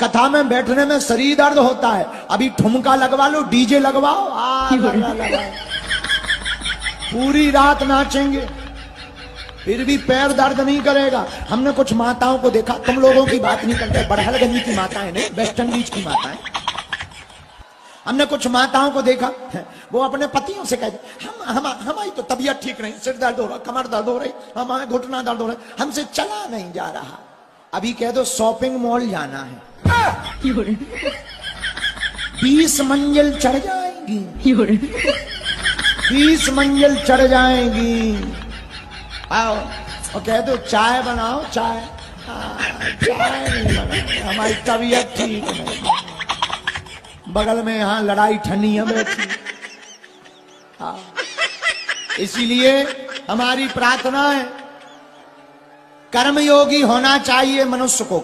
कथा में बैठने में शरीर दर्द होता है, अभी ठुमका लगवा लो, डीजे लगवाओ, पूरी रात नाचेंगे फिर भी पैर दर्द नहीं करेगा। हमने कुछ माताओं को देखा, तुम लोगों की बात नहीं करते, बड़हलगंज की माताएं नहीं, वेस्ट इंडीज की माताएं। हमने कुछ माताओं को देखा, वो अपने पतियों से कहते हमारी तो तबीयत ठीक नहीं, सिर दर्द हो रहा, कमर दर्द हो रही, हमारे घुटना दर्द हो रहा, हमसे चला नहीं जा रहा। अभी कह दो शॉपिंग मॉल जाना है, 20 मंजिल चढ़ जाएंगी, 20 मंजिल चढ़ जाएंगी। आओ और कह दो चाय बनाओ, चाय चाय नहीं बनाओ, हमारी तबीयत ठीक नहीं, बगल में यहाँ लड़ाई ठनी है बैठी। इसीलिए हमारी प्रार्थना है, कर्मयोगी होना चाहिए मनुष्य को।